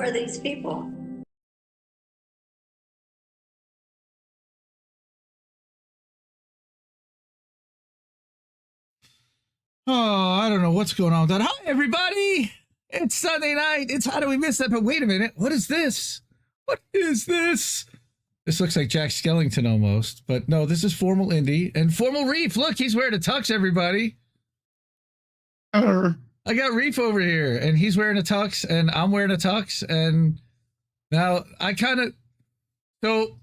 are these people? Oh, I don't know what's going on with that. Hi, everybody. It's Sunday night. It's How Do We Miss That? But wait a minute. What is this? What is this? This looks like Jack Skellington almost. But no, this is Formal Indy. And Formal Reef. Look, he's wearing a tux, everybody. I got Reef over here, and he's wearing a tux, and I'm wearing a tux. And now I kind of... So,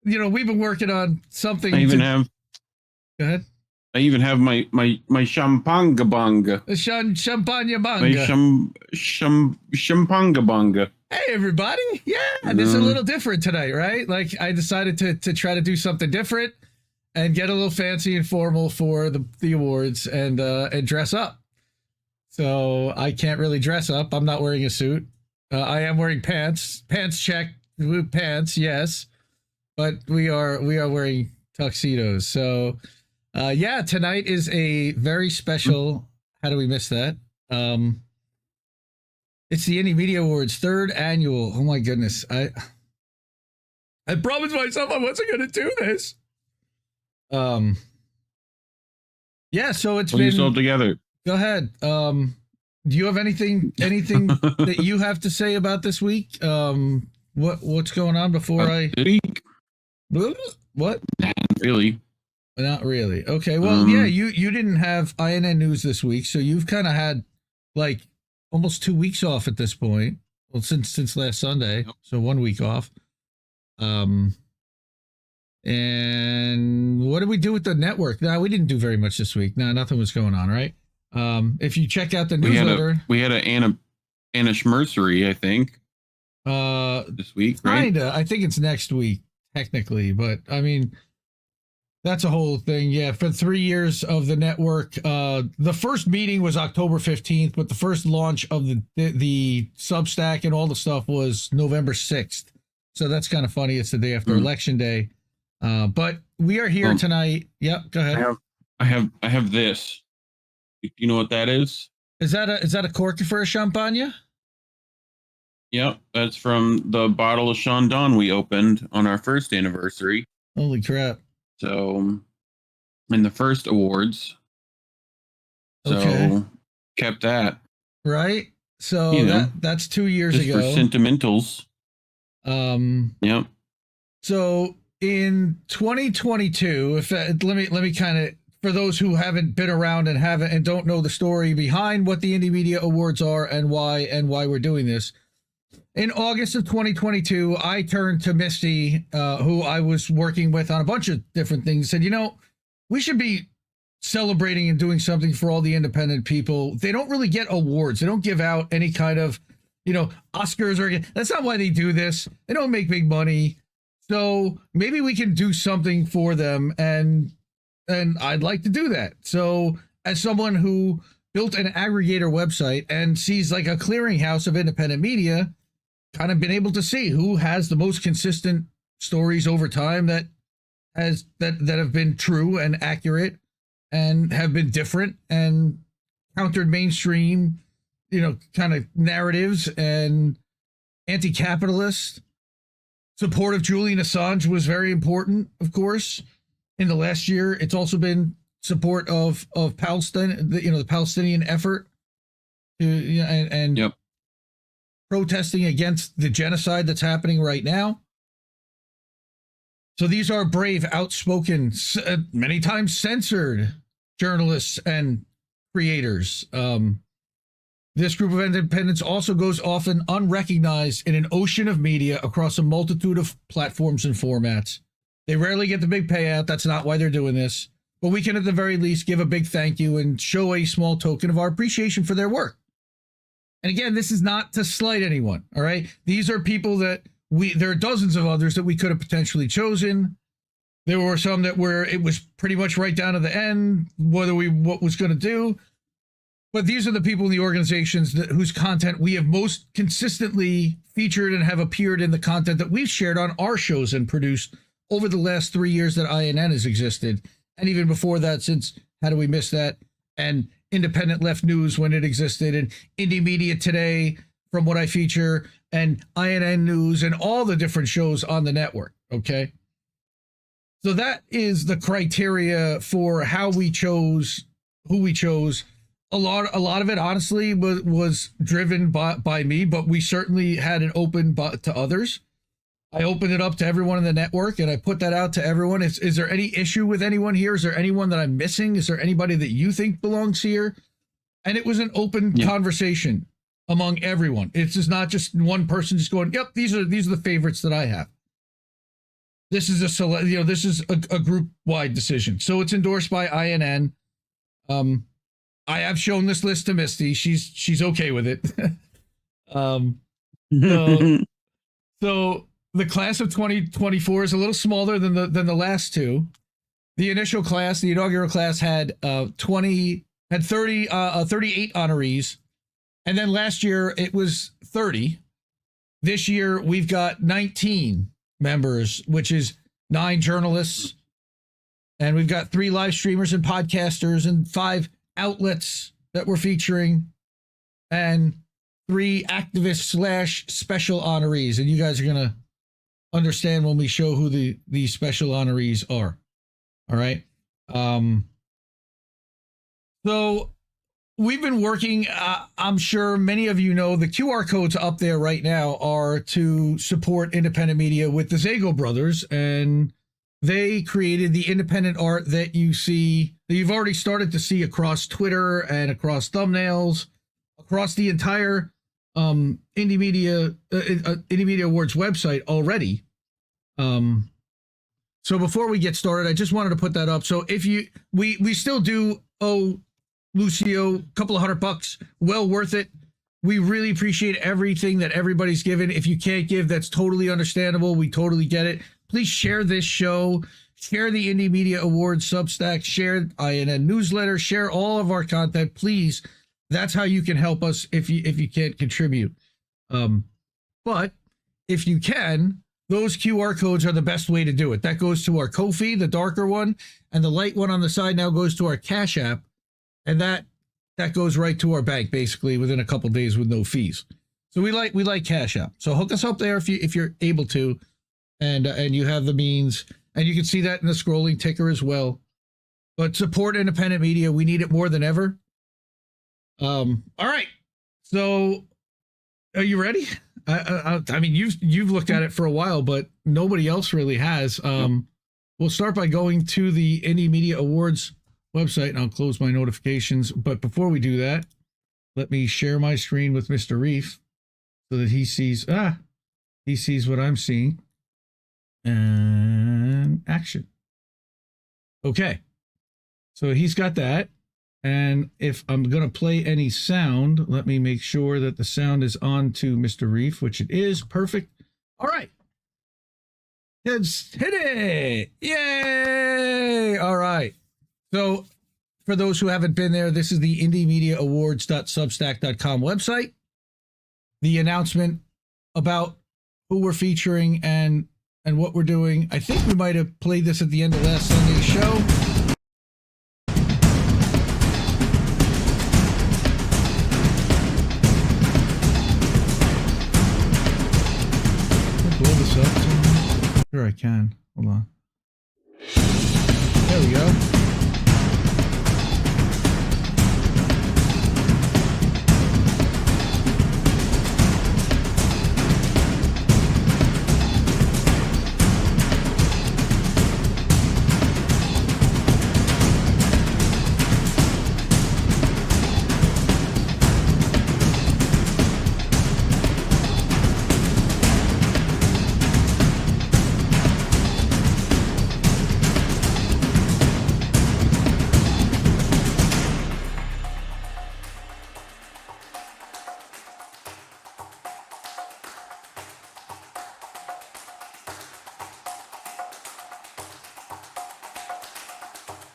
you know, we've been working on something. I even have... Go ahead. I even have my champanga banga. Champagne banga. My champanga banga. Hey, everybody. Yeah, this is a little different tonight, right? Like, I decided to try to do something different and get a little fancy and formal for the awards and dress up. So I can't really dress up. I'm not wearing a suit. I am wearing pants. Pants check. Pants, yes. But we are wearing tuxedos. So... yeah, tonight is a very special. How do we miss that? It's the Indie Media Awards, 3rd annual. Oh my goodness! I promised myself I wasn't going to do this. Yeah, so it's Pull been. yourself together. Go ahead. Do you have anything that you have to say about this week? What's going on before I? What? Really? Not really. Okay. Well, yeah, you didn't have INN news this week, so you've kind of had like almost 2 weeks off at this point. Well, since last Sunday, Yep. So 1 week off. And what did we do with the network? No, we didn't do very much this week. No, nothing was going on, right? If you check out the newsletter, we had Anna Schmercery, I think. This week, right? Kinda. I think it's next week technically, but I mean. That's a whole thing. Yeah, for 3 years of the network, the first meeting was October 15th, but the first launch of the Substack and all the stuff was November 6th. So that's kind of funny. It's the day after Election Day. But we are here tonight. Yep, go ahead. I have this. You know what that is? Is that a cork for a champagne? Yep, that's from the bottle of Chandon we opened on our first anniversary. Holy crap. So, in the first awards, kept that. Right? So that's 2 years ago. For sentimentals. Yep. So in 2022, let me kind of, for those who haven't been around and don't know the story behind what the Indie Media Awards are and why we're doing this. In August of 2022, I turned to Misty, who I was working with on a bunch of different things, said, we should be celebrating and doing something for all the independent people. They don't really get awards. They don't give out any kind of, Oscars that's not why they do this. They don't make big money. So maybe we can do something for them. And I'd like to do that. So as someone who built an aggregator website and sees like a clearinghouse of independent media, kind of been able to see who has the most consistent stories over time that have been true and accurate and have been different and countered mainstream, kind of narratives and anti-capitalist. Support of Julian Assange was very important, of course. In the last year, it's also been support of Palestine, the Palestinian effort to and yep. Protesting against the genocide that's happening right now. So these are brave, outspoken, many times censored journalists and creators. This group of independents also goes often unrecognized in an ocean of media across a multitude of platforms and formats. They rarely get the big payout. That's not why they're doing this. But we can at the very least give a big thank you and show a small token of our appreciation for their work. And again, this is not to slight anyone, all right? These are people that there are dozens of others that we could have potentially chosen. There were some that it was pretty much right down to the end, what was going to do. But these are the people in the organizations whose content we have most consistently featured and have appeared in the content that we've shared on our shows and produced over the last 3 years that INN has existed. And even before that, since How Do We Miss That? And Independent Left News when it existed, and Indie Media Today, from what I feature, and INN News and all the different shows on the network. Okay. So that is the criteria for how we chose who we chose. A lot of it, honestly, was driven by me, but we certainly had it open to others. I opened it up to everyone in the network, and I put that out to everyone. Is there any issue with anyone here? Is there anyone that I'm missing? Is there anybody that you think belongs here? And it was an open conversation among everyone. It's just not just one person just going, "Yep, these are the favorites that I have." This is this is a group wide decision. So it's endorsed by INN. I have shown this list to Misty. She's okay with it. So the class of 2024 is a little smaller than the last two. The initial class, the inaugural class, had 38 honorees, and then last year it was 30. This year we've got 19 members, which is 9 journalists, and we've got 3 live streamers and podcasters and 5 outlets that we're featuring, and 3 activists / special honorees. And you guys are gonna understand when we show who the special honorees are. All right. So we've been working, I'm sure many of you know, the QR codes up there right now are to support independent media with the Zago brothers, and they created the independent art that you see, that you've already started to see across Twitter and across thumbnails, across the entire Indie Media Awards website already. So before we get started, I just wanted to put that up. So if we still do owe Lucio a couple of $100, well worth it. We really appreciate everything that everybody's given. If you can't give, that's totally understandable. We totally get it. Please share this show, share the Indie Media Awards Substack, share INN newsletter, share all of our content, please. That's how you can help us if you can't contribute. But if you can, those QR codes are the best way to do it. That goes to our Ko-fi, the darker one, and the light one on the side now goes to our Cash App, and that goes right to our bank basically within a couple days with no fees. So we like Cash App. So hook us up there if you're able to, and you have the means, and you can see that in the scrolling ticker as well. But support independent media. We need it more than ever. All right. So are you ready? I mean, you've looked at it for a while, but nobody else really has. We'll start by going to the Indie Media Awards website, and I'll close my notifications. But before we do that, let me share my screen with Mr. Reef so that he sees what I'm seeing. And action. Okay. So he's got that. And if I'm going to play any sound, let me make sure that the sound is on to Mr. Reef, which it is. Perfect. All right. Let's hit it. Yay. All right. So for those who haven't been there, this is the indiemediaawards.substack.com website. The announcement about who we're featuring and what we're doing. I think we might have played this at the end of last Sunday's show. Sure I can. Hold on. There we go.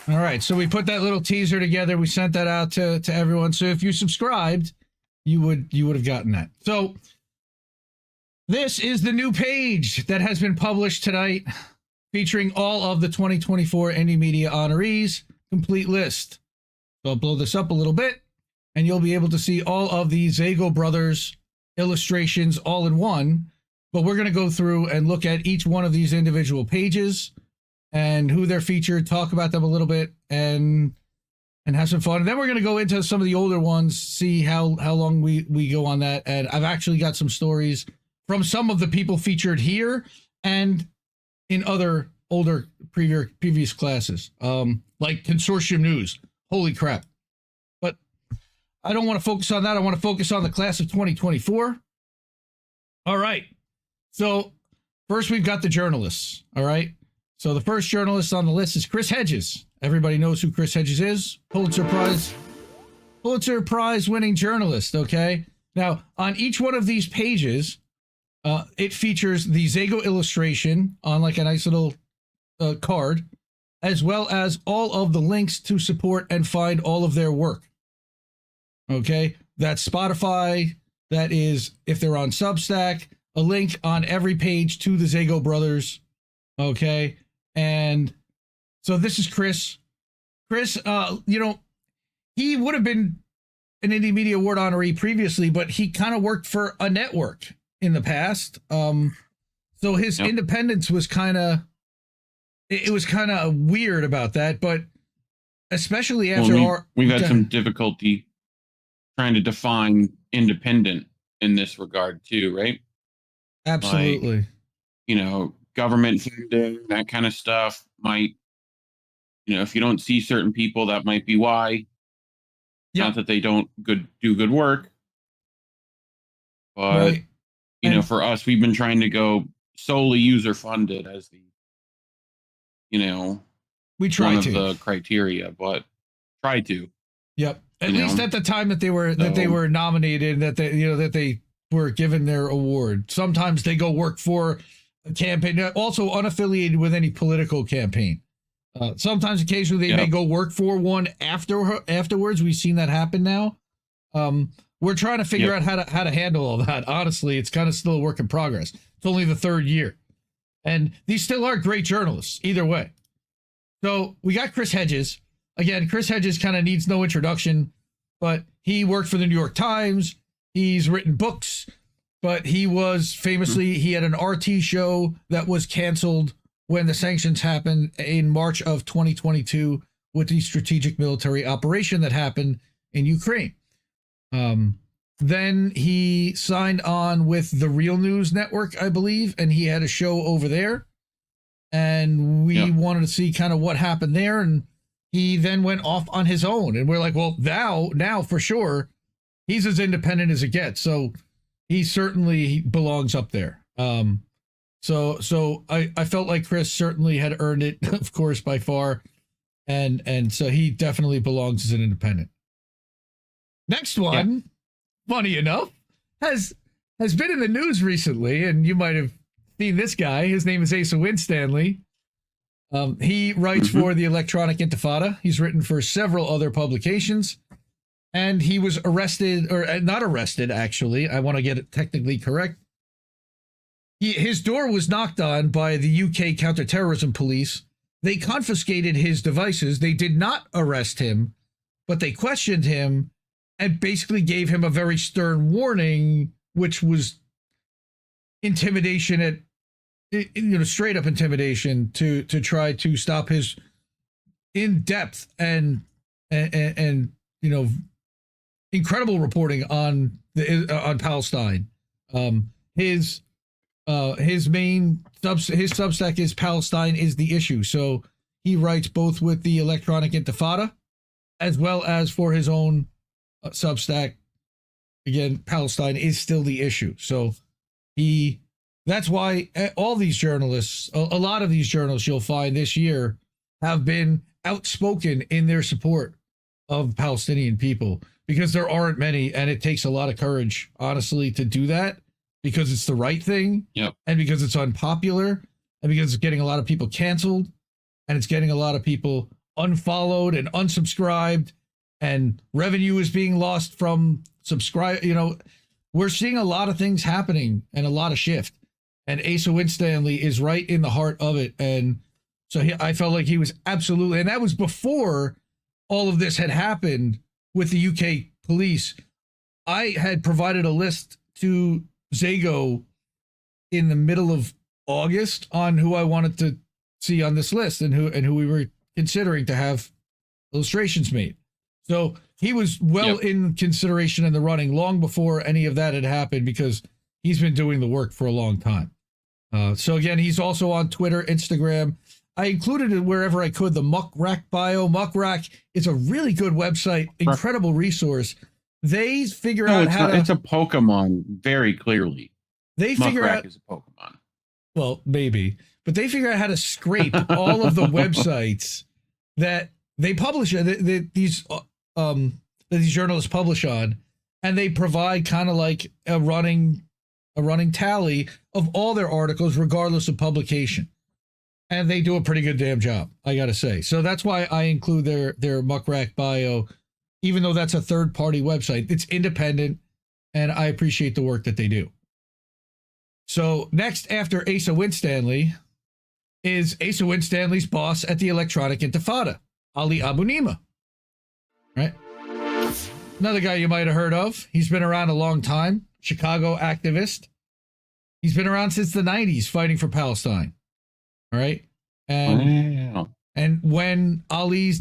All right, so we put that little teaser together. We sent that out to everyone. So if you subscribed, you would have gotten that. So this is the new page that has been published tonight, featuring all of the 2024 Indie Media honorees, complete list. So I'll blow this up a little bit, and you'll be able to see all of the Zago brothers illustrations all in one, but we're going to go through and look at each one of these individual pages and who they're featured, talk about them a little bit, and have some fun. And then we're going to go into some of the older ones, see how long we go on that. And I've actually got some stories from some of the people featured here and in other older previous classes, like Consortium News. Holy crap. But I don't want to focus on that. I want to focus on the class of 2024. All right. So first we've got the journalists. All right. So the first journalist on the list is Chris Hedges. Everybody knows who Chris Hedges is. Pulitzer Prize winning journalist. Okay. Now on each one of these pages, it features the Zago illustration on like a nice little card, as well as all of the links to support and find all of their work. Okay. That's Spotify. That is, if they're on Substack, a link on every page to the Zago brothers. Okay. And so this is Chris. Chris, he would have been an Indie Media Award honoree previously, but he kind of worked for a network in the past. So his independence was kind of, it was kind of weird about that, but especially after we've had some difficulty trying to define independent in this regard too, right? Absolutely. Like, government funding, that kind of stuff might, if you don't see certain people, that might be why. Yep. Not that they don't do good work, but right. For us, we've been trying to go solely user funded as the, we try one of to the criteria, but try to. Yep. At least at the time that they were nominated, that they were given their award. Sometimes they go work for a campaign, also unaffiliated with any political campaign. Sometimes, occasionally, they may go work for one afterwards. We've seen that happen now. We're trying to figure out how to handle all that. Honestly, it's kind of still a work in progress. It's only the third year, and these still are great journalists either way. So we got Chris Hedges. Again, Chris Hedges kind of needs no introduction, but he worked for the New York Times. He's written books, but he was famously, he had an RT show that was canceled when the sanctions happened in March of 2022 with the strategic military operation that happened in Ukraine. Then he signed on with the Real News Network, I believe, and he had a show over there. And we wanted to see kind of what happened there. And he then went off on his own. And we're like, well, now for sure, he's as independent as it gets. So he certainly belongs up there. So I felt like Chris certainly had earned it, of course, by far. And so he definitely belongs as an independent. Next one, funny enough, has been in the news recently, and you might have seen this guy. His name is Asa Winslow. He writes for the Electronic Intifada. He's written for several other publications, and he was arrested, or not arrested, actually. I want to get it technically correct. His door was knocked on by the UK counterterrorism police. They confiscated his devices. They did not arrest him, but they questioned him and basically gave him a very stern warning, which was intimidation straight up intimidation to try to stop his in-depth and incredible reporting on Palestine. His main Substack is Palestine is the Issue. So he writes both with the Electronic Intifada as well as for his own Substack. Again, Palestine is still the issue. So that's why all these journalists, a lot of these journalists you'll find this year have been outspoken in their support of Palestinian people, because there aren't many, and it takes a lot of courage, honestly, to do that, because it's the right thing, and because it's unpopular, and because it's getting a lot of people canceled, and it's getting a lot of people unfollowed and unsubscribed, and revenue is being lost from subscribe. We're seeing a lot of things happening and a lot of shift. And Asa Winslow is right in the heart of it. And so I felt like he was absolutely, and that was before all of this had happened with the UK police. I had provided a list to Zago in the middle of August on who I wanted to see on this list and who we were considering to have illustrations made. So he was well in consideration in the running long before any of that had happened because he's been doing the work for a long time. So again, he's also on Twitter, Instagram. I included it wherever I could, the Muck Rack bio. Muck Rack is a really good website, incredible resource. They figure out how to... It's a Pokemon, very clearly. They figure out... is a Pokemon. Well, maybe. But they figure out how to scrape all of the websites that they publish, that these journalists publish on, and they provide kind of like a running tally of all their articles, regardless of publication. And they do a pretty good damn job, I got to say. So that's why I include their Muckrack bio, even though that's a third-party website. It's independent, and I appreciate the work that they do. So next, after Asa Winstanley, is Asa Winstanley's boss at the Electronic Intifada, Ali Abunimah. Right? Another guy you might have heard of. He's been around a long time. Chicago activist. He's been around since the 90s fighting for Palestine. All right. And when Asa's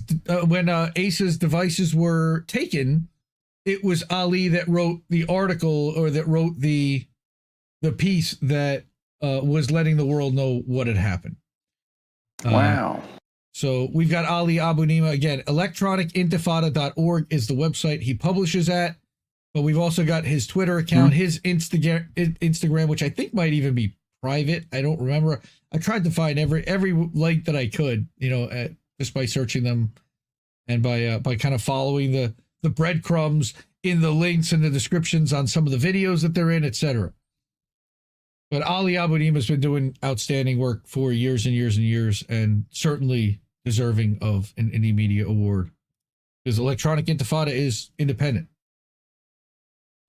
devices were taken, it was Ali that wrote the article or that wrote the piece that was letting the world know what had happened. Wow. So we've got Ali Abunimah again. Electronicintifada.org is the website he publishes at. But we've also got his Twitter account, his Instagram, which I think might even be private. I don't remember. I tried to find every link that I could, just by searching them and by kind of following the breadcrumbs in the links and the descriptions on some of the videos that they're in, etc. But Ali Abunimah has been doing outstanding work for years and years and years, and certainly deserving of an Indie Media Award because Electronic Intifada is independent.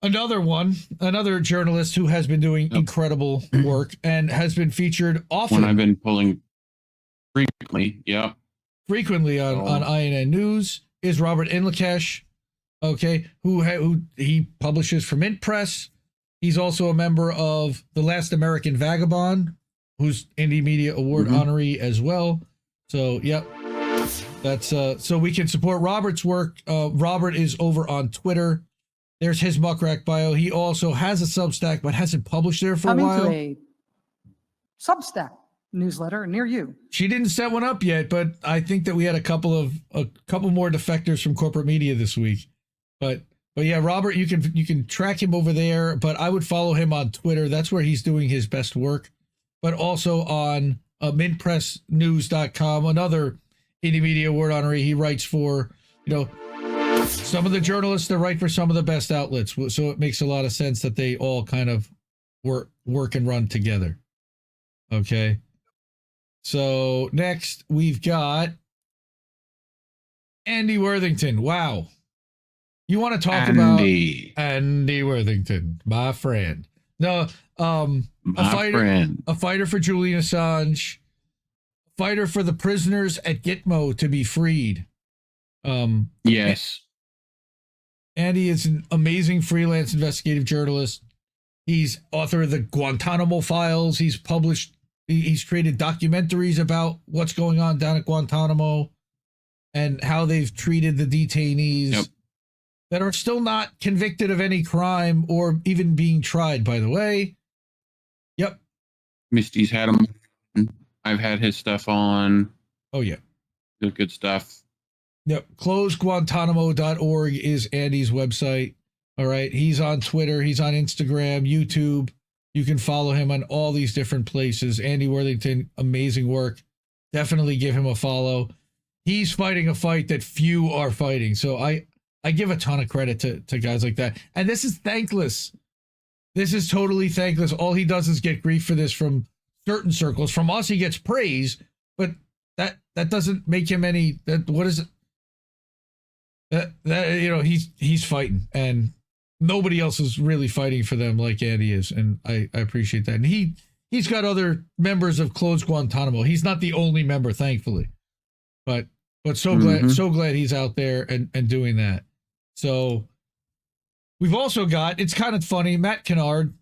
Another journalist who has been doing incredible work and has been featured often. One I've been pulling frequently, frequently on INN News is Robert Inlakesh, okay, who he publishes for Mint Press. He's also a member of The Last American Vagabond, who's Indie Media Award honoree as well. So, that's so we can support Robert's work. Robert is over on Twitter. There's his Muckrack bio. He also has a Substack, but hasn't published there for a while. Coming to a Substack newsletter near you. She didn't set one up yet, but I think that we had a couple more defectors from corporate media this week. But yeah, Robert, you can track him over there. But I would follow him on Twitter. That's where he's doing his best work. But also on mintpressnews.com, another Indie Media Award honoree. He writes for some of the journalists that write for some of the best outlets. So it makes a lot of sense that they all kind of work and run together. Okay. So next we've got Andy Worthington. Wow. You want to talk about Andy Worthington, my friend. No, a fighter for Julian Assange, a fighter for the prisoners at Gitmo to be freed. Yes. Andy is an amazing freelance investigative journalist. He's author of the Guantanamo Files. He's created documentaries about what's going on down at Guantanamo and how they've treated the detainees that are still not convicted of any crime or even being tried, by the way. Yep. Misty's had him. I've had his stuff on. Oh, yeah. Good stuff. Yep. CloseGuantanamo.org is Andy's website. All right. He's on Twitter. He's on Instagram, YouTube. You can follow him on all these different places. Andy Worthington, amazing work. Definitely give him a follow. He's fighting a fight that few are fighting. So I give a ton of credit to guys like that. And this is thankless. This is totally thankless. All he does is get grief for this from certain circles. From us, he gets praise, but that doesn't make him any. What is it? He's fighting, and nobody else is really fighting for them like Andy is, and I appreciate that. And he's got other members of Close Guantanamo. He's not the only member, thankfully, but so glad he's out there and doing that. So We've also got, it's kind of funny, Matt Canard.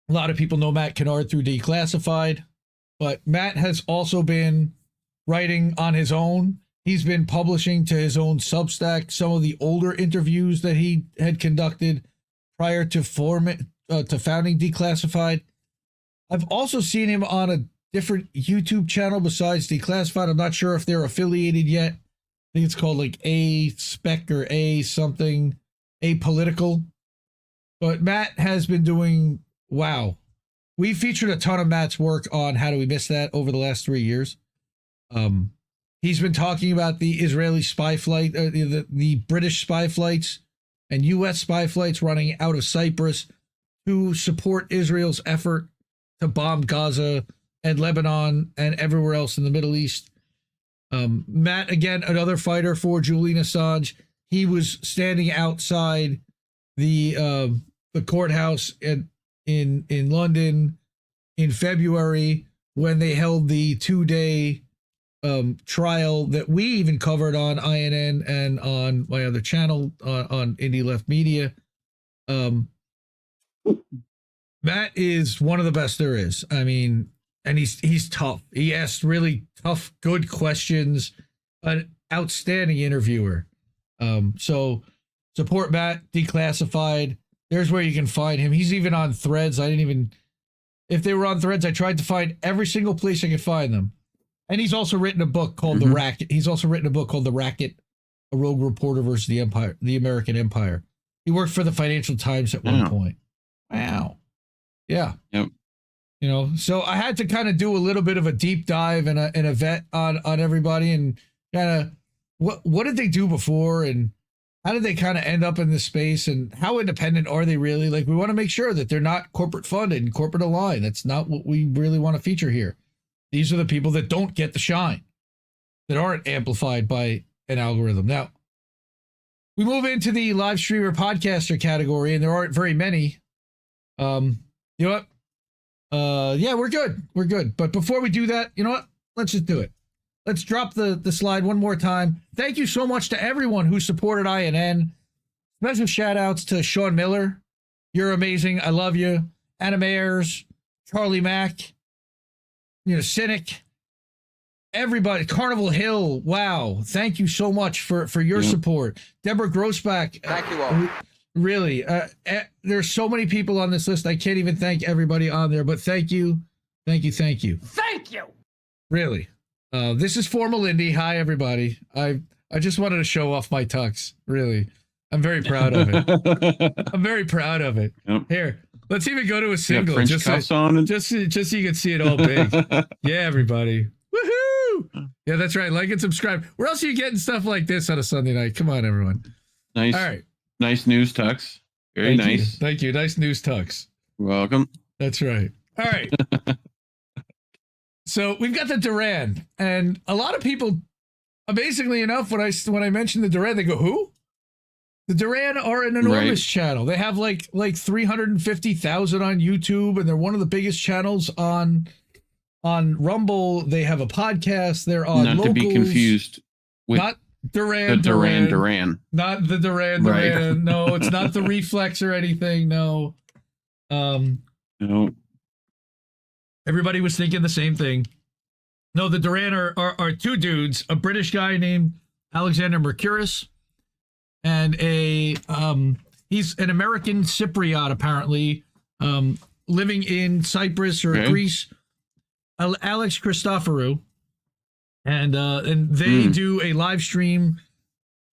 A lot of people know Matt Canard through Declassified, but Matt has also been writing on his own. He's been publishing to his own Substack some of the older interviews that he had conducted prior to founding Declassified. I've also seen him on a different YouTube channel besides Declassified. I'm not sure if they're affiliated yet. I think it's called like A Spec or A something, A Political. But Matt has been doing, wow. We featured a ton of Matt's work on How Do We Miss That over the last 3 years. He's been talking about the Israeli spy flight, the British spy flights and U.S. spy flights running out of Cyprus to support Israel's effort to bomb Gaza and Lebanon and everywhere else in the Middle East. Matt, again, another fighter for Julian Assange. He was standing outside the courthouse in London in February when they held the 2-day trial that we even covered on INN and on my other channel on Indie Left Media. Matt is one of the best there is. I mean, and he's tough. He asked really tough, good questions. An outstanding interviewer. So support Matt, Declassified. There's where you can find him. He's even on Threads. If they were on Threads, I tried to find every single place I could find them. And he's also written a book called The Racket. He's also written a book called The Racket, A Rogue Reporter versus the Empire, the American Empire. He worked for the Financial Times at one point. Wow. Yeah. Yep. You know, so I had to kind of do a little bit of a deep dive and a vet on everybody and kind of what did they do before and how did they kind of end up in this space and how independent are they really? Like, we want to make sure that they're not corporate funded and corporate aligned. That's not what we really want to feature here. These are the people that don't get the shine, that aren't amplified by an algorithm. Now, we move into the live streamer podcaster category, and there aren't very many. You know what? Yeah, we're good. We're good. But before we do that, you know what? Let's just do it. Let's drop the slide one more time. Thank you so much to everyone who supported INN. Special shout outs to Sean Miller. You're amazing. I love you. Anna Mayers, Charlie Mack, Cynic, everybody, Carnival Hill. Wow. Thank you so much for your support. Deborah Grossback. Thank you all. Really, there's so many people on this list. I can't even thank everybody on there, but thank you. Thank you. Thank you. Thank you. Really. This is Formal Indie. Hi, everybody. I just wanted to show off my tux. Really. I'm very proud of it. I'm very proud of it. Yep. Here, let's even go to a single. French just cuffs on. Just so you can see it all big. Yeah, everybody. Woohoo! Yeah, that's right. Like and subscribe. Where else are you getting stuff like this on a Sunday night? Come on, everyone. Nice. All right. Nice news tux. Very nice. Thank you. Nice news tux. You're welcome. That's right. All right. So we've got the Duran, and a lot of people, amazingly enough, when I mention the Duran, they go, "Who?" The Duran are an enormous channel. They have like 350,000 on YouTube, and they're one of the biggest channels on Rumble. They have a podcast. They're on Not Locals. To be confused with Not Duran. the Duran. Not the Duran. Right. No, it's not the Reflex or anything. No. No. Everybody was thinking the same thing. No, the Duran are two dudes, a British guy named Alexander Mercouris, and he's an American Cypriot, apparently, living in Cyprus or Greece, Alex Christoforou. And they do a live stream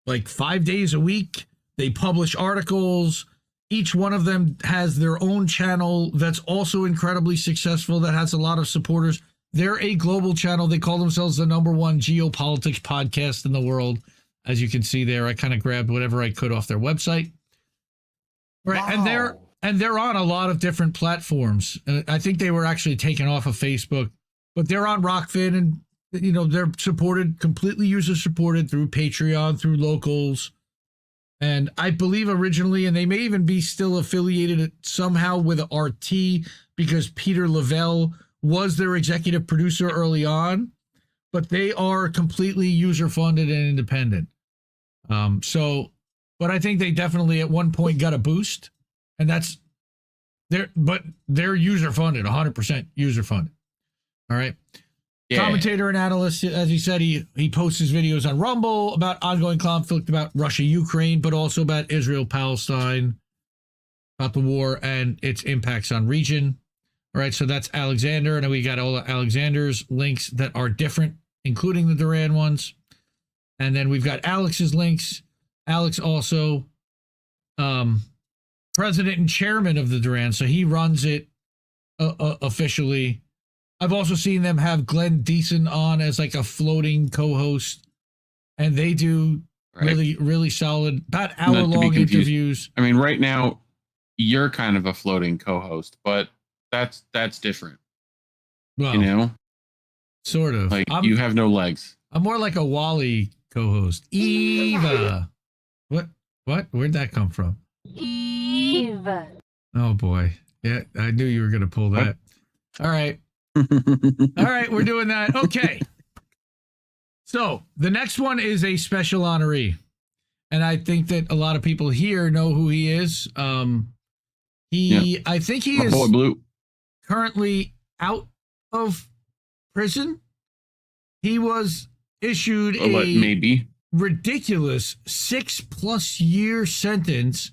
like 5 days a week. They publish articles. Each one of them has their own channel that's also incredibly successful, that has a lot of supporters. They're a global channel. They call themselves the #1 geopolitics podcast in the world. As you can see there, I kind of grabbed whatever I could off their website. Right, wow. And they're on a lot of different platforms. I think they were actually taken off of Facebook, but they're on Rockfin, and they're supported, completely user supported through Patreon, through Locals. And I believe originally, and they may even be still affiliated somehow with RT, because Peter Lavelle was their executive producer early on, but they are completely user funded and independent. So but I think they definitely at one point got a boost, and that's they're user funded, 100% user funded. All right. Yeah. Commentator and analyst, as he said, he posts his videos on Rumble about ongoing conflict about Russia, Ukraine, but also about Israel, Palestine, about the war and its impacts on region. All right, so that's Alexander, and we got all of Alexander's links that are different, including the Duran ones. And then we've got Alex's links. Alex also president and chairman of the Duran, so he runs it officially. I've also seen them have Glenn Deason on as like a floating co-host, and they do really solid, about hour-long interviews. I mean, right now, you're kind of a floating co-host, but that's different. Well, you know? Sort of. Like, you have no legs. I'm more like a Wally co-host. Eva. What? Where'd that come from? Eva. Oh, boy. Yeah, I knew you were going to pull that. All right. All right, we're doing that. Okay. So the next one is a special honoree. And I think that a lot of people here know who he is. I think he is currently out of prison. He was issued a ridiculous 6+ year sentence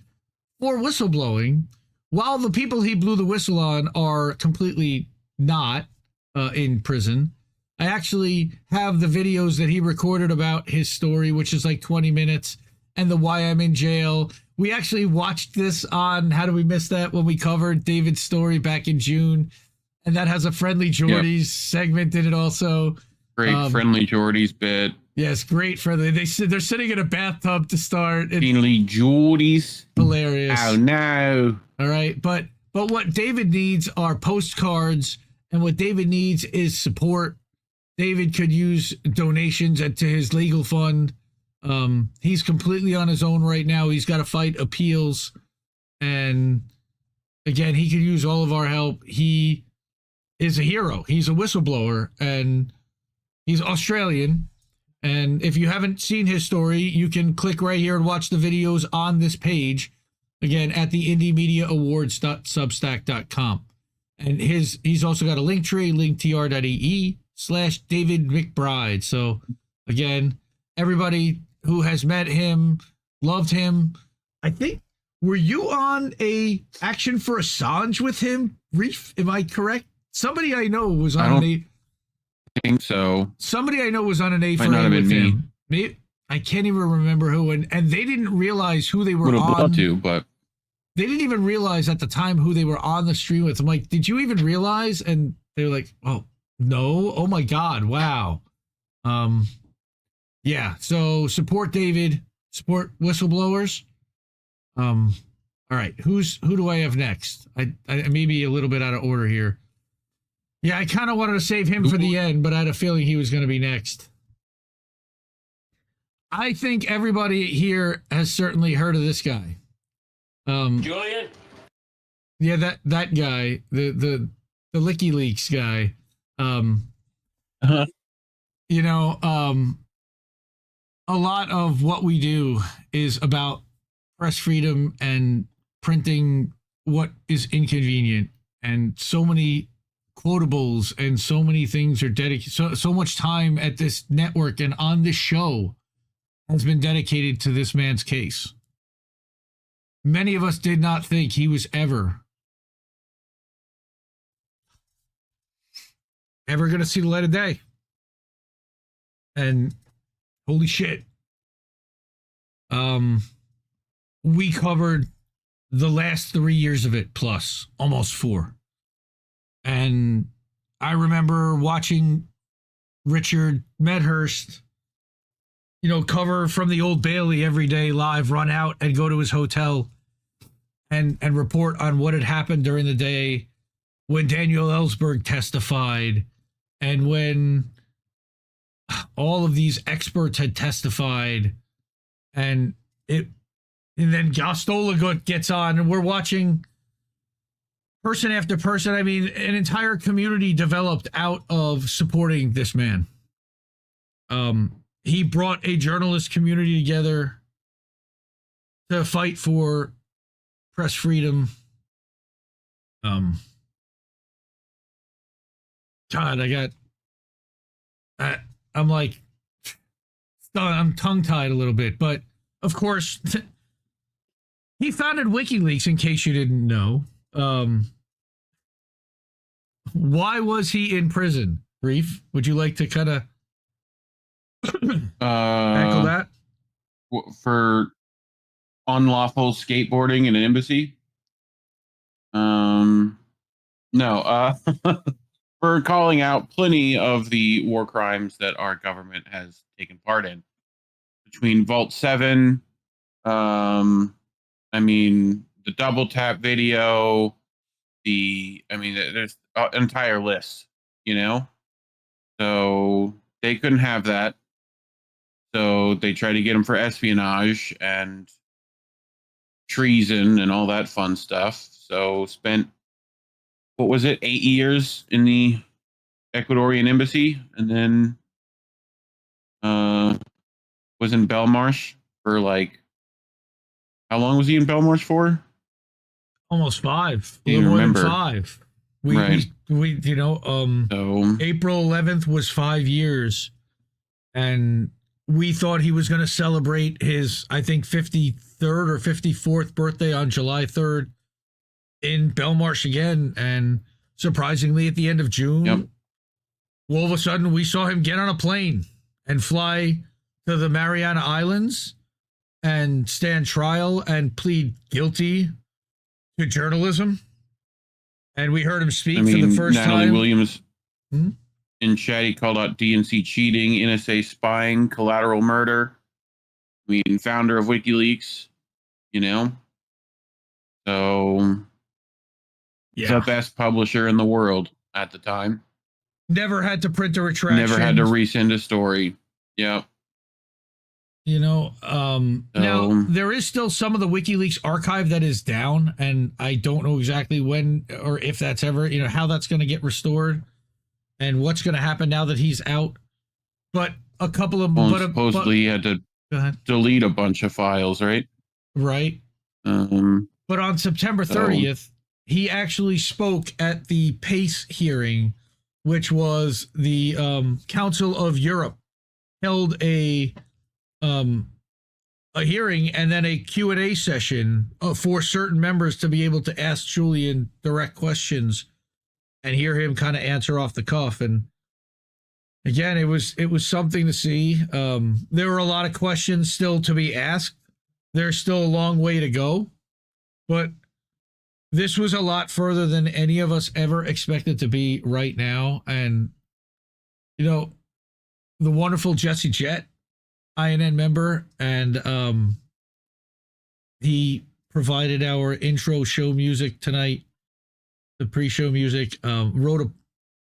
for whistleblowing, while the people he blew the whistle on are completely not in prison. I actually have the videos that he recorded about his story, which is like 20 minutes, and the why I'm in jail. We actually watched this on How Do We Miss That when we covered David's story back in June, and that has a Friendly Jordies segment in it also. Great Friendly Jordies bit. Yes, great Friendly. They're sitting in a bathtub to start. Friendly Jordies. Hilarious. Oh no. All right, but what David needs are postcards, and what David needs is support. David could use donations to his legal fund. He's completely on his own right now. He's got to fight appeals. And again, he could use all of our help. He is a hero. He's a whistleblower, and he's Australian. And if you haven't seen his story, you can click right here and watch the videos on this page. Again, at the indiemediaawards.substack.com. And he's also got a link tree, linktr.ee/David McBride. So again, everybody who has met him, loved him. I think, were you on a Action for Assange with him, Reef? Am I correct? Somebody I know was on I think so. Somebody I know was on an A for Might not A have with been him. Maybe, I can't even remember who, and they didn't realize who they were Would have on. loved to, but They didn't even realize at the time who they were on the stream with. I'm like, did you even realize? And they were like, oh, no. Oh, my God. Wow. Yeah. So support David. Support whistleblowers. All right. Who do I have next? I may be a little bit out of order here. Yeah, I kind of wanted to save him for the end, but I had a feeling he was going to be next. I think everybody here has certainly heard of this guy. Julian? Yeah, that guy, the WikiLeaks guy. You know, a lot of what we do is about press freedom and printing what is inconvenient, and so many quotables and so many things are dedicated. So much time at this network and on this show has been dedicated to this man's case. Many of us did not think he was ever going to see the light of day. And holy shit. We covered the last 3 years of it, plus almost 4. And I remember watching Richard Medhurst, you know, cover from the Old Bailey every day live, run out and go to his hotel and report on what had happened during the day when Daniel Ellsberg testified and when all of these experts had testified, and then Gostola gets on, and we're watching person after person. I mean, an entire community developed out of supporting this man. He brought a journalist community together. to fight for press freedom. God, I'm like, I'm tongue-tied a little bit, but of course, he founded WikiLeaks, in case you didn't know. Why was he in prison? Reef, would you like to kind of tackle that? For unlawful skateboarding in an embassy? No. For calling out plenty of the war crimes that our government has taken part in. Between Vault 7, the double tap video, there's an entire list, So they couldn't have that. So they tried to get him for espionage and treason and all that fun stuff. So spent, 8 years in the Ecuadorian embassy, and then was in Belmarsh for how long was he in Belmarsh for? Almost 5. Do you remember? More than 5. Right. We April 11th was 5 years, and we thought he was going to celebrate his, I think, 53rd or 54th birthday on July 3rd in Belmarsh again. And surprisingly, at the end of June, all of a sudden, we saw him get on a plane and fly to the Mariana Islands and stand trial and plead guilty to journalism. And we heard him speak for the first Natalie time. Williams in chat, he called out DNC cheating, NSA spying, collateral murder. Founder of WikiLeaks, So, the best publisher in the world at the time. Never had to print a retraction. Never had to resend a story. Yep. Now there is still some of the WikiLeaks archive that is down, and I don't know exactly when or if that's ever, how that's going to get restored and what's going to happen now that he's out. But a couple of supposedly he had to delete a bunch of files, right? Right. But on September 30th, he actually spoke at the PACE hearing, which was the Council of Europe held a hearing and then a Q&A session for certain members to be able to ask Julian direct questions and hear him kind of answer off the cuff. And again, it was something to see. There were a lot of questions still to be asked. There's still a long way to go, but this was a lot further than any of us ever expected to be right now. And, the wonderful Jesse Jett, INN member, and he provided our intro show music tonight, the pre-show music, wrote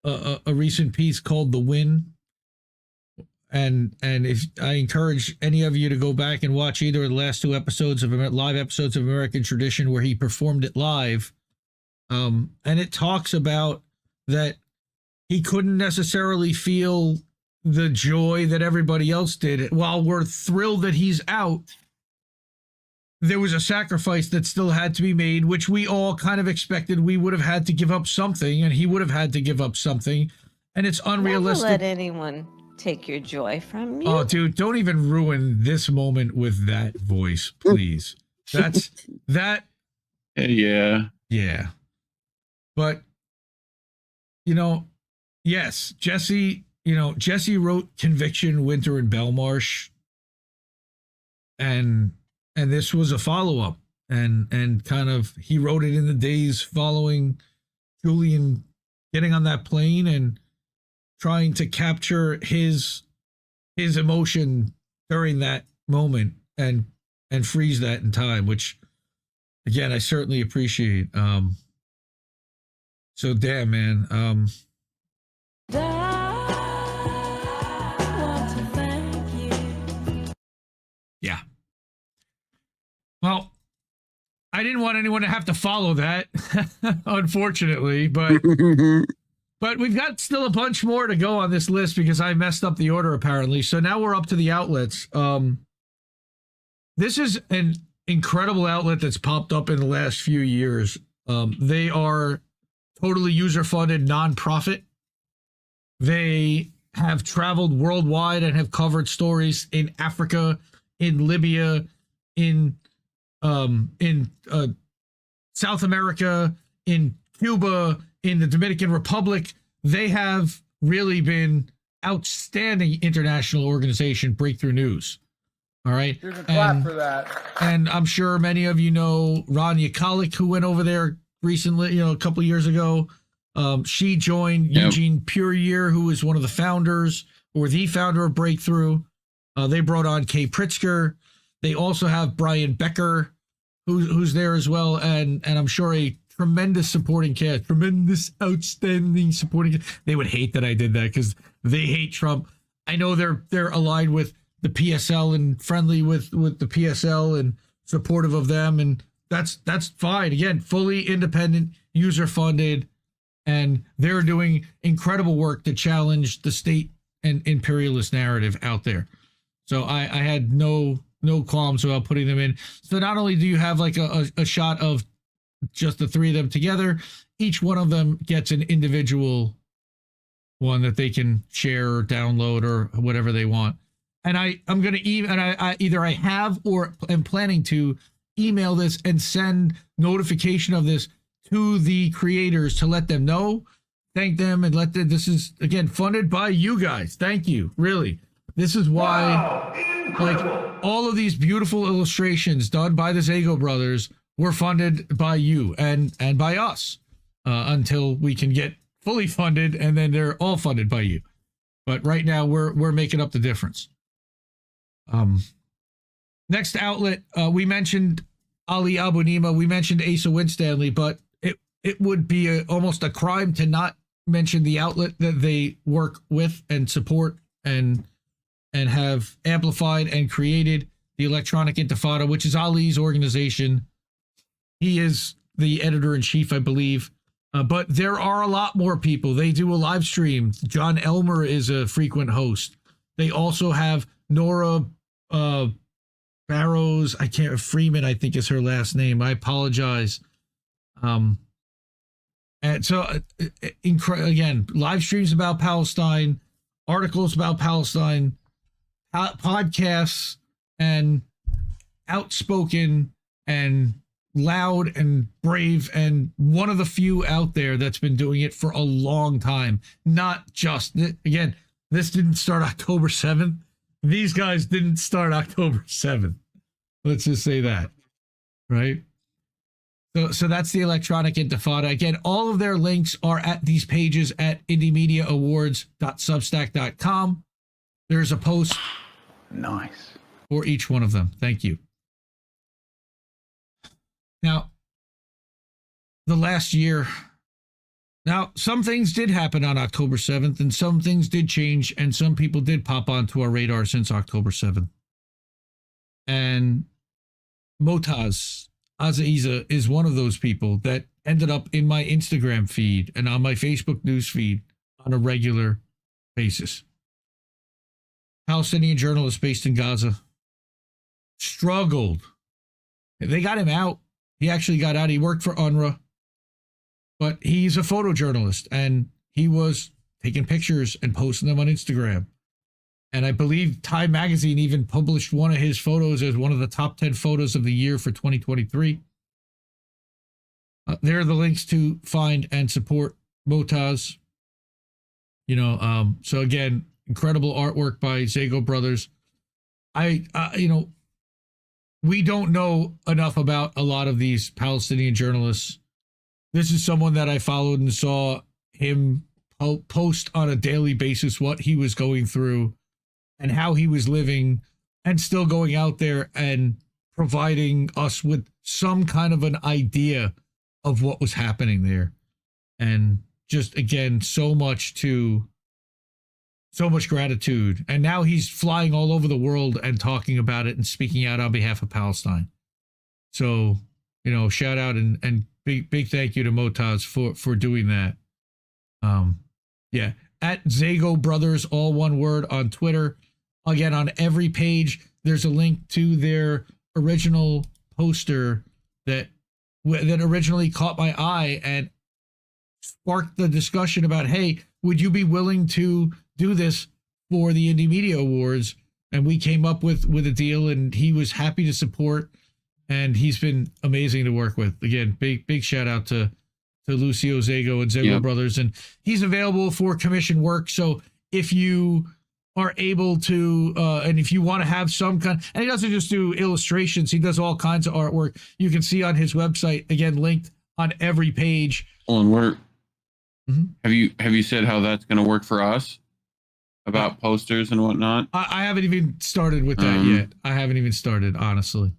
a recent piece called The Win. And if I encourage any of you to go back and watch either of the last 2 episodes of live episodes of American Tradition where he performed it live. And it talks about that he couldn't necessarily feel the joy that everybody else did. While we're thrilled that he's out, there was a sacrifice that still had to be made, which we all kind of expected. We would have had to give up something, and he would have had to give up something. And it's unrealistic. Never let anyone take your joy from you. Oh, dude, don't even ruin this moment with that voice, please. That's that. Yeah. Yeah. But, yes, Jesse wrote Conviction, Winter in Belmarsh. And this was a follow-up. And kind of, he wrote it in the days following Julian getting on that plane and trying to capture his emotion during that moment and freeze that in time, which, again, I certainly appreciate. So damn, man. Yeah. Well, I didn't want anyone to have to follow that, unfortunately, but we've got still a bunch more to go on this list because I messed up the order apparently. So now we're up to the outlets. This is, and incredible outlet that's popped up in the last few years. They are totally user-funded nonprofit. They have traveled worldwide and have covered stories in Africa, in Libya, in South America, in Cuba, in the Dominican Republic. They have really been outstanding international organization, Breakthrough News. All right. There's a clap for that. And I'm sure many of you know Ron Yakalik, who went over there recently, a couple of years ago. She joined Eugene Purier, who is one of the founders or the founder of Breakthrough. They brought on Kay Pritzker. They also have Brian Becker, who's there as well. And I'm sure a tremendous supporting cast, tremendous, outstanding supporting cast. They would hate that I did that because they hate Trump. I know they're aligned with the PSL and friendly with the PSL and supportive of them. And that's fine. Again, fully independent, user-funded, and they're doing incredible work to challenge the state and imperialist narrative out there. So I had no qualms about putting them in. So not only do you have like a shot of just the three of them together, each one of them gets an individual one that they can share or download or whatever they want. And I'm going to either I have or am planning to email this and send notification of this to the creators to let them know, thank them, and this is again funded by you guys. Thank you. Really. This is why like all of these beautiful illustrations done by the Zago brothers were funded by you and by us until we can get fully funded, and then they're all funded by you. But right now we're making up the difference. Next outlet, we mentioned Ali Abu Nima, we mentioned Asa Winstanley, but it would be almost a crime to not mention the outlet that they work with and support and have amplified and created, the Electronic Intifada, which is Ali's organization. He is the editor-in-chief, I believe. But there are a lot more people. They do a live stream. John Elmer is a frequent host. They also have Nora Barrows. Freeman, I think is her last name. I apologize. And so, again, live streams about Palestine, articles about Palestine, podcasts, and outspoken and loud and brave, and one of the few out there that's been doing it for a long time. Not just, again, this didn't start October 7th. These guys didn't start October 7th. Let's just say that, right? So that's the Electronic Intifada. Again, all of their links are at these pages at indiemediaawards.substack.com. There's a post Nice. for each one of them. Thank you. Now, the last year, now some things did happen on October 7th, and some things did change, and some people did pop onto our radar since October 7th. And Motas Aiza is one of those people that ended up in my Instagram feed and on my Facebook news feed on a regular basis. Palestinian journalist based in Gaza. Struggled. They got him out. He actually got out. He worked for UNRWA. But he's a photojournalist, and he was taking pictures and posting them on Instagram. And I believe Time Magazine even published one of his photos as one of the top 10 photos of the year for 2023. There are the links to find and support Motas. So again, incredible artwork by Zago brothers. We don't know enough about a lot of these Palestinian journalists. This is someone that I followed and saw him post on a daily basis what he was going through and how he was living, and still going out there and providing us with some kind of an idea of what was happening there. And just, again, so much gratitude. And now he's flying all over the world and talking about it and speaking out on behalf of Palestine. So, shout out and big thank you to Motas for doing that. At Zago Brothers, all one word, on Twitter. Again, on every page, there's a link to their original poster that originally caught my eye and sparked the discussion about, hey, would you be willing to do this for the Indie Media Awards? And we came up with a deal, and he was happy to support, and he's been amazing to work with. Again, big shout out to Lucio, Zago, and Zago Brothers, and he's available for commission work. So if you are able to, and if you want to have some kind, and he doesn't just do illustrations, he does all kinds of artwork. You can see on his website, again, linked on every page. And we're have you said how that's going to work for us about posters and whatnot? I haven't even started with that yet. I haven't even started, honestly.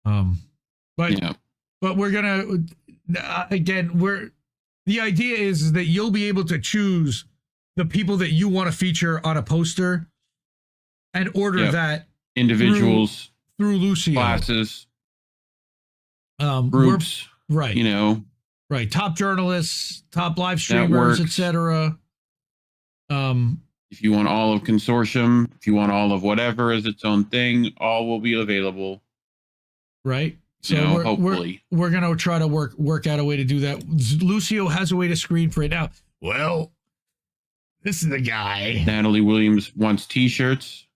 But we're gonna again, the idea is that you'll be able to choose the people that you want to feature on a poster and order that individuals through Lucio, classes, groups, right? You know. Right, top journalists, top live streamers, etc. If you want all of Consortium, if you want all of whatever as its own thing, all will be available. Right. So hopefully we're gonna try to work out a way to do that. Lucio has a way to screen print out. Well, this is the guy. Natalie Williams wants T-shirts.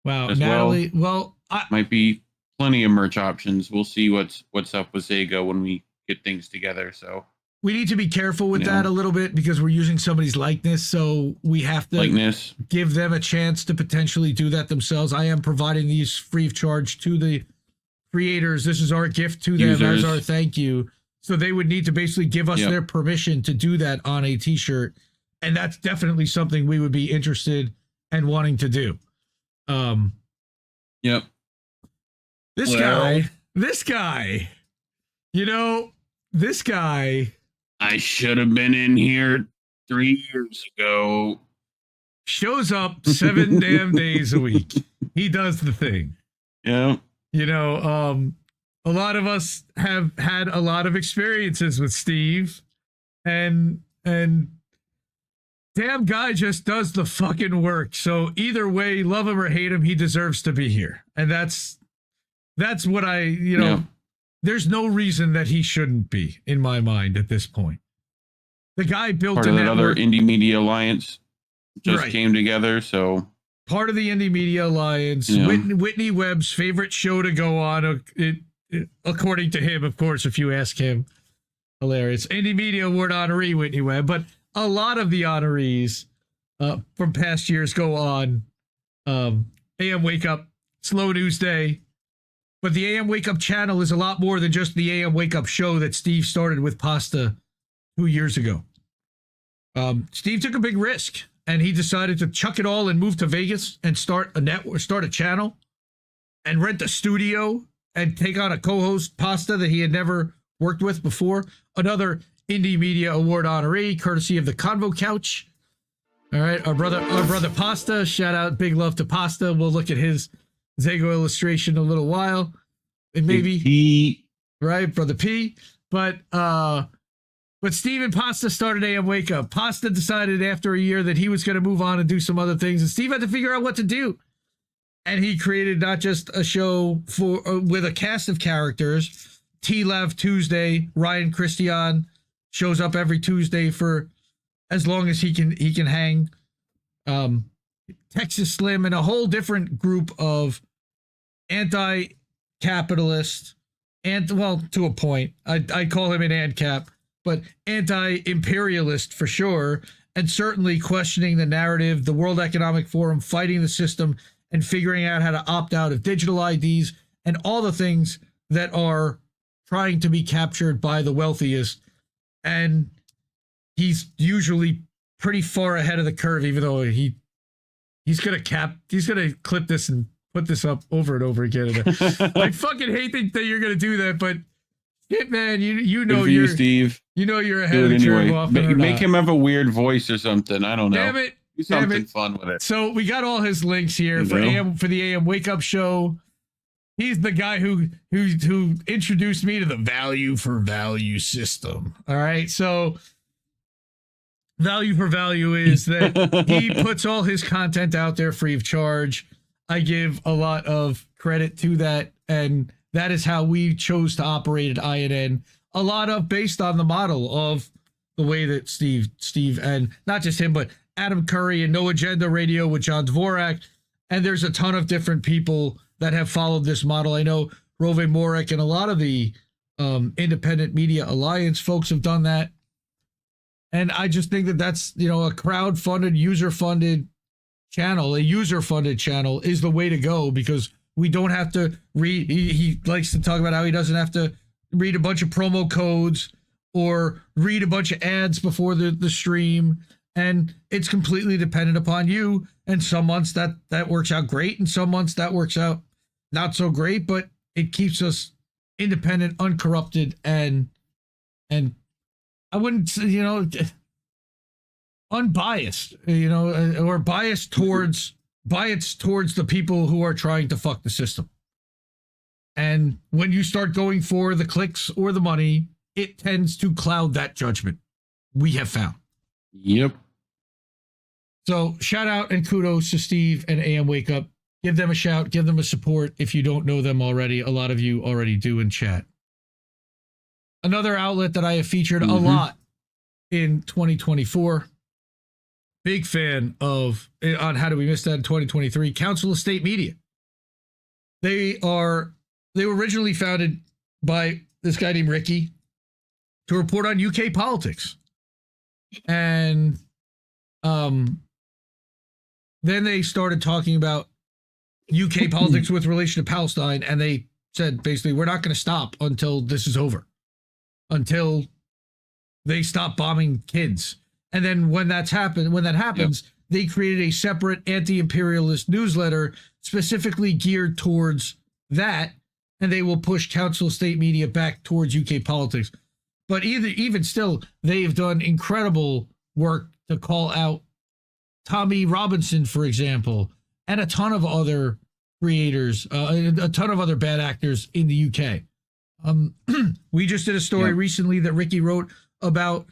Wow, Natalie. Well, might be plenty of merch options. We'll see what's up with Zago when we get things together. So we need to be careful with that a little bit because we're using somebody's likeness. So we have to give them a chance to potentially do that themselves. I am providing these free of charge to the creators. This is our gift to them as our thank you. So they would need to basically give us their permission to do that on a t-shirt. And that's definitely something we would be interested and wanting to do. This guy, you know, this guy. I should have been in here 3 years ago. Shows up 7 damn days a week. He does the thing. Yeah. You know, a lot of us have had a lot of experiences with Steve, and damn guy just does the fucking work. So either way, love him or hate him, he deserves to be here. And that's what there's no reason that he shouldn't be in my mind at this point. The guy built part of that other Indie Media Alliance just came together. So part of the Indie Media Alliance, Whitney Webb's favorite show to go on, according to him, of course, if you ask him. Hilarious. Indie Media Award honoree Whitney Webb, but a lot of the honorees from past years go on AM Wake Up, Slow News Day. But the AM Wake Up channel is a lot more than just the AM Wake Up show that Steve started with Pasta 2 years ago. Steve took a big risk, and he decided to chuck it all and move to Vegas and start a network, start a channel, and rent a studio and take on a co-host, Pasta, that he had never worked with before. Another Indie Media Award honoree, courtesy of the Convo Couch. All right, our brother Pasta. Shout out, big love to Pasta. We'll look at his Zago illustration in a little while. And maybe P. Right, brother P. But Steve and Pasta started AM Wake Up. Pasta decided after a year that he was going to move on and do some other things, and Steve had to figure out what to do. And he created not just a show with a cast of characters. T-Lav Tuesday, Ryan Christian shows up every Tuesday for as long as he can hang. Texas Slim and a whole different group of anti-capitalist, to a point. I call him an ANCAP, but anti-imperialist for sure, and certainly questioning the narrative, the World Economic Forum, fighting the system, and figuring out how to opt out of digital IDs and all the things that are trying to be captured by the wealthiest. And he's usually pretty far ahead of the curve, even though he's gonna clip this and put this up over and over again. I fucking hate that you're gonna do that, but shit, man, you know you're Steve. You know you're ahead of the curve. Anyway. Make him have a weird voice or something. I don't know. Damn it. Do something fun with it. So we got all his links here for the AM Wake Up show. He's the guy who introduced me to the value for value system. All right, so value for value is that he puts all his content out there free of charge. I give a lot of credit to that, and that is how we chose to operate at INN. A lot of based on the model of the way that Steve, and not just him, but Adam Curry and No Agenda Radio with John Dvorak. And there's a ton of different people that have followed this model. I know Rove Morek and a lot of the Independent Media Alliance folks have done that. And I just think that that's, you know, a crowd-funded, user-funded channel, a user-funded channel is the way to go, because we don't have to read. He likes to talk about how he doesn't have to read a bunch of promo codes or read a bunch of ads before the stream. And it's completely dependent upon you. And some months that works out great, and some months that works out not so great, but it keeps us independent, uncorrupted, and I wouldn't say, you know, unbiased, you know, or biased towards the people who are trying to fuck the system. And when you start going for the clicks or the money, it tends to cloud that judgment, we have found. Yep. So shout out and kudos to Steve and AM Wake Up. Give them a shout, give them a support if you don't know them already. A lot of you already do in chat. Another outlet that I have featured a lot in 2024. Big fan of, on How Do We Miss That in 2023, Council of State Media. They were originally founded by this guy named Ricky to report on UK politics. And then they started talking about UK politics with relation to Palestine, and they said basically, we're not going to stop until this is over, until they stop bombing kids. And then when that happens, they created a separate anti-imperialist newsletter specifically geared towards that, and they will push Council of State Media back towards UK politics. But even still, they've done incredible work to call out Tommy Robinson, for example, and a ton of other creators, a ton of other bad actors in the UK. We just did a story recently that Ricky wrote about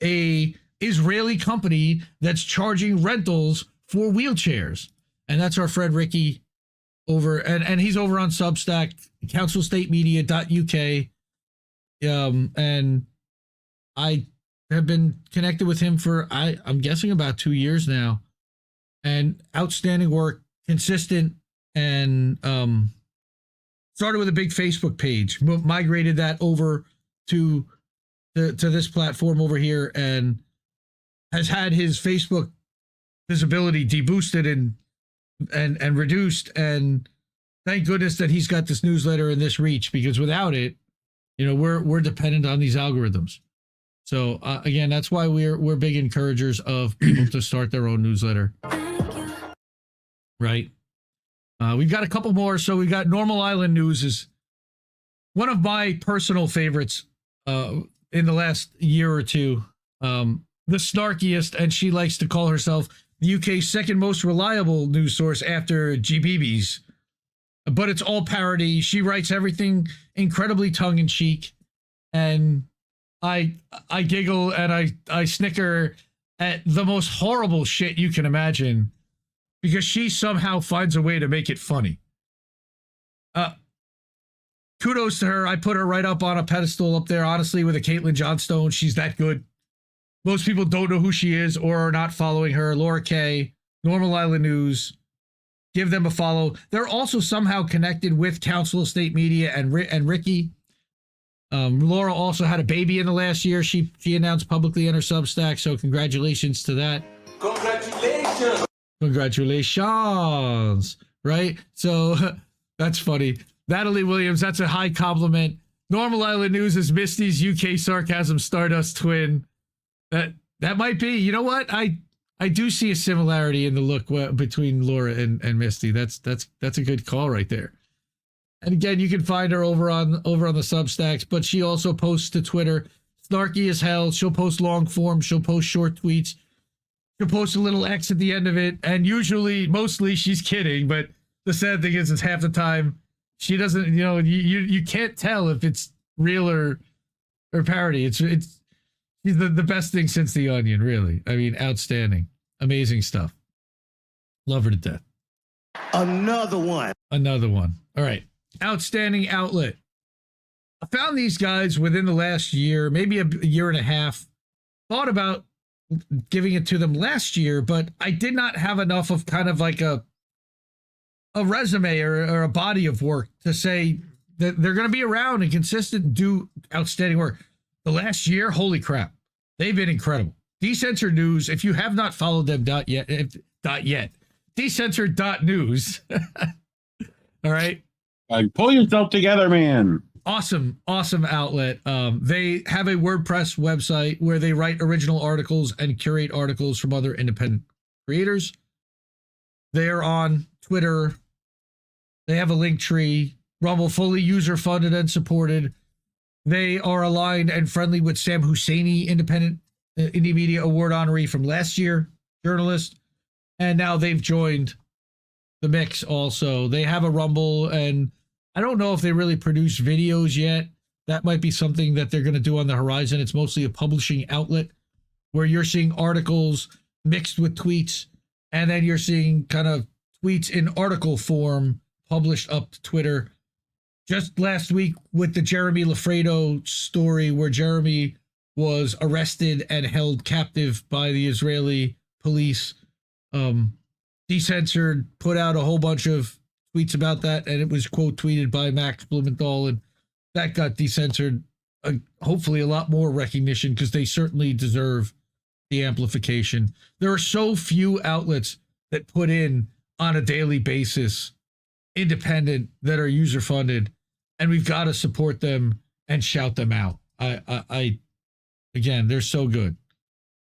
a Israeli company that's charging rentals for wheelchairs. And that's our friend Ricky over, and he's over on Substack, councilstatemedia.uk. And I have been connected with him for, I'm guessing about 2 years now, and outstanding work, consistent, and started with a big Facebook page, migrated that over to this platform over here, and has had his Facebook visibility deboosted and reduced. And thank goodness that he's got this newsletter and this reach, because without it, you know, we're dependent on these algorithms. So again, that's why we're big encouragers of people to start their own newsletter. Right. We've got a couple more. So we've got Normal Island News is one of my personal favorites in the last year or two. The snarkiest, and she likes to call herself the UK's second most reliable news source after GBB's. But it's all parody. She writes everything incredibly tongue-in-cheek, and I giggle and I snicker at the most horrible shit you can imagine, because she somehow finds a way to make it funny. Kudos to her. I put her right up on a pedestal up there, honestly, with a Caitlin Johnstone. She's that good. Most people don't know who she is or are not following her. Laura Kay, Normal Island News. Give them a follow. They're also somehow connected with Council of State Media and Ricky. Laura also had a baby in the last year. She announced publicly in her Substack, so congratulations to that. Congratulations. Right? So that's funny. Natalie Williams, that's a high compliment. Normal Island News is Misty's UK sarcasm Stardust twin. That might be. You know what? I do see a similarity in the look between Laura and Misty. That's a good call right there. And again, you can find her over on the Substacks, but she also posts to Twitter. Snarky as hell. She'll post long form. She'll post short tweets. She'll post a little X at the end of it. And mostly she's kidding. But the sad thing is half the time she doesn't, you know, you can't tell if it's real or parody. She's the best thing since The Onion, really. I mean, outstanding. Amazing stuff. Love her to death. Another one. All right. outstanding outlet. I found these guys within the last year, maybe a year and a half. Thought about giving it to them last year, but I did not have enough of kind of like a resume or a body of work to say that they're going to be around and consistent and do outstanding work. The last year, holy crap, they've been incredible. Decensored News, if you have not followed them yet, Decensored.news. All right. Pull yourself together, man. Awesome outlet. They have a WordPress website where they write original articles and curate articles from other independent creators. They're on Twitter. They have a link tree. Rumble, fully user-funded and supported. They are aligned and friendly with Sam Husseini, Independent Indie Media Award honoree from last year, journalist. And now they've joined the mix also. They have a Rumble, and I don't know if they really produce videos yet. That might be something that they're going to do on the horizon. It's mostly a publishing outlet where you're seeing articles mixed with tweets, and then you're seeing kind of tweets in article form published up to Twitter. Just last week with the Jeremy Lafredo story where Jeremy was arrested and held captive by the Israeli police. Decensored put out a whole bunch of tweets about that, and it was quote tweeted by Max Blumenthal, and that got Decensored hopefully a lot more recognition because they certainly deserve the amplification. There are so few outlets that put in on a daily basis independent that are user funded, and we've got to support them and shout them out. I again, they're so good.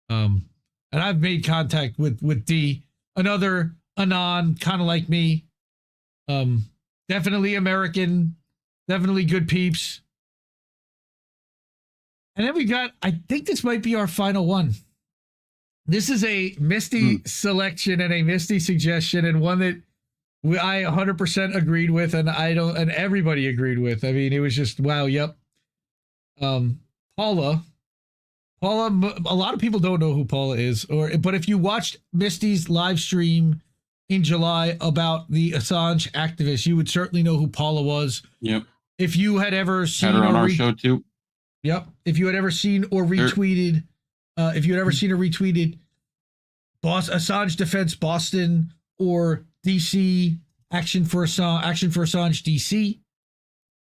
And I've made contact with D, another Anon, kind of like me. Definitely American, definitely good peeps. And then we got, I think this might be our final one. This is a Misty selection and a Misty suggestion, and one that I 100% agreed with, and everybody agreed with. I mean, it was just, wow, yep. Paula, a lot of people don't know who Paula is, but if you watched Misty's live stream in July about the Assange activist, you would certainly know who Paula was. Yep. If you had ever seen her on our show too. Yep. If you had ever seen or retweeted, Assange Defense Boston or DC Action for Assange DC.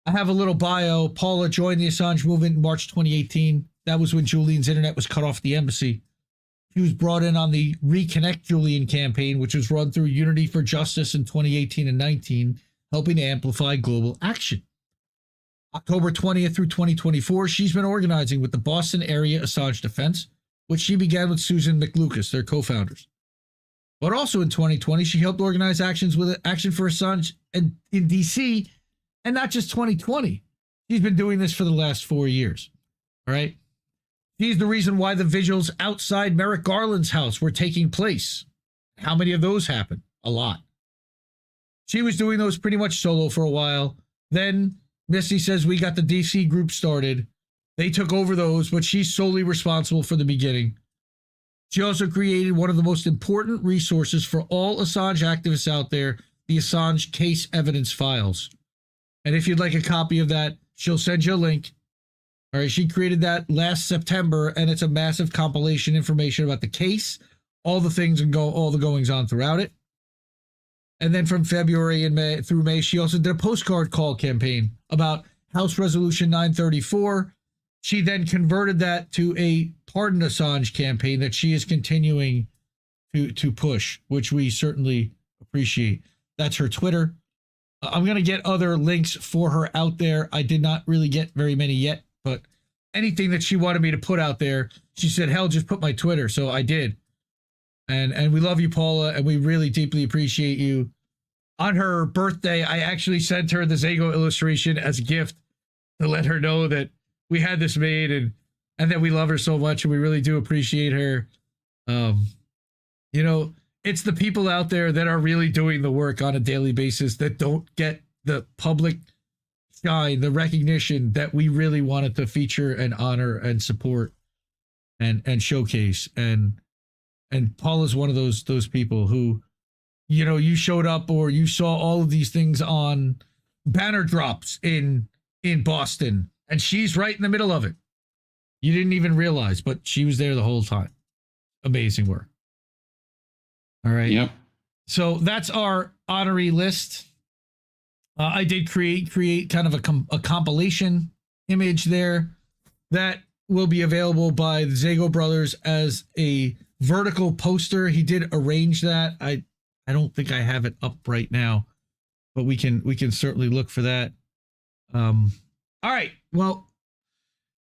I have a little bio. Paula joined the Assange movement in March 2018. That was when Julian's internet was cut off the embassy. She was brought in on the Reconnect Julian campaign, which was run through Unity for Justice in 2018 and 19, helping to amplify global action. October 20th through 2024, she's been organizing with the Boston area Assange Defense, which she began with Susan McLucas, their co-founders. But also in 2020, she helped organize actions with Action for Assange in DC, and not just 2020. She's been doing this for the last 4 years. All right. She's the reason why the vigils outside Merrick Garland's house were taking place. How many of those happened? A lot. She was doing those pretty much solo for a while. Then Misty says we got the DC group started. They took over those, but she's solely responsible for the beginning. She also created one of the most important resources for all Assange activists out there, the Assange Case Evidence Files. And if you'd like a copy of that, she'll send you a link. All right, she created that last September, and it's a massive compilation information about the case, all the things and all the goings on throughout it. And then from February and May through May, she also did a postcard call campaign about House Resolution 934. She then converted that to a Pardon Assange campaign that she is continuing to push, which we certainly appreciate. That's her Twitter. I'm going to get other links for her out there. I did not really get very many yet, but anything that she wanted me to put out there, she said, hell, just put my Twitter. So I did. And we love you, Paula, and we really deeply appreciate you. On her birthday, I actually sent her the Zago illustration as a gift to let her know that we had this made and that we love her so much and we really do appreciate her. You know, it's the people out there that are really doing the work on a daily basis that don't get the public shine, the recognition that we really wanted to feature and honor and support and showcase. And Paula's one of those people who, you know, you showed up or you saw all of these things on banner drops in Boston, and she's right in the middle of it. You didn't even realize, but she was there the whole time. Amazing work. All right. Yep. So that's our honoree list. I did create kind of a compilation image there that will be available by the Zago brothers as a vertical poster. He did arrange that. I don't think I have it up right now, but we can certainly look for that. All right. Well,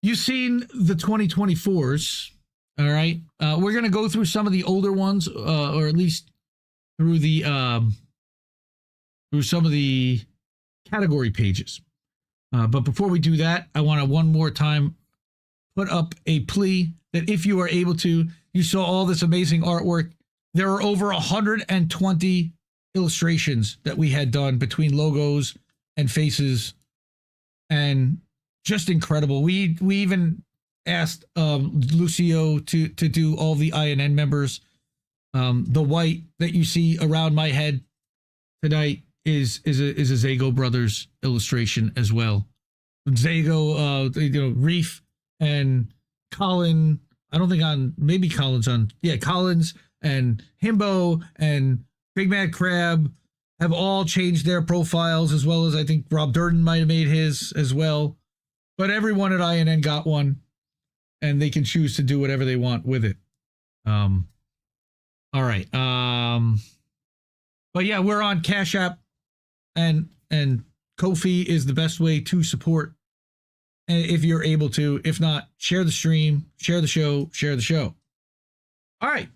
you've seen the 2024s. All right. We're going to go through some of the older ones, or at least through some of the category pages. But before we do that, I want to one more time put up a plea that if you are able to, you saw all this amazing artwork. There are over 120 illustrations that we had done between logos and faces, and just incredible. We even asked Lucio to do all the INN members. The white that you see around my head tonight is a Zago Brothers illustration as well. Zago, Reef and Colin. I don't think maybe Colin's on. Yeah, Collins and Himbo and Big Mad Crab have all changed their profiles, as well as I think Rob Durden might have made his as well. But everyone at INN got one, and they can choose to do whatever they want with it. All right. But yeah, we're on Cash App, and Ko-fi is the best way to support. And if you're able to, if not, share the stream, share the show. All right.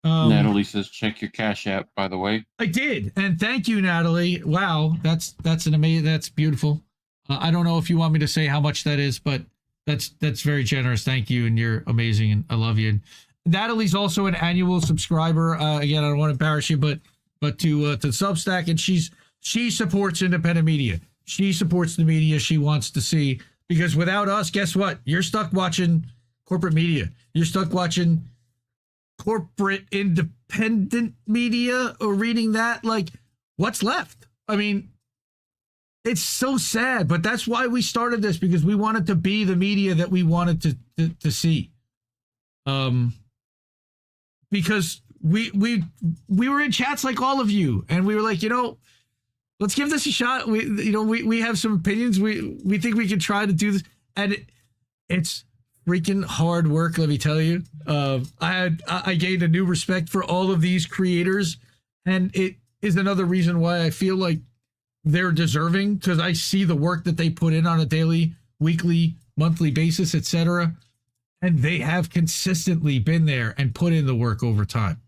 Natalie says, check your Cash App, by the way. I did. And thank you, Natalie. Wow. That's an amazing, that's beautiful. I don't know if you want me to say how much that is, but that's very generous. Thank you. And you're amazing. And I love you. And Natalie's also an annual subscriber. Again, I don't want to embarrass you, but to Substack, and she supports independent media. She supports the media she wants to see, because without us, guess what? You're stuck watching corporate media. You're stuck watching corporate independent media or reading that. Like, what's left? I mean, it's so sad, but that's why we started this, because we wanted to be the media that we wanted to see. Because we were in chats like all of you, and we were like, let's give this a shot. We have some opinions. We think we can try to do this, and it's freaking hard work. Let me tell you. I gained a new respect for all of these creators, and it is another reason why I feel like they're deserving, because I see the work that they put in on a daily, weekly, monthly basis, etc. And they have consistently been there and put in the work over time.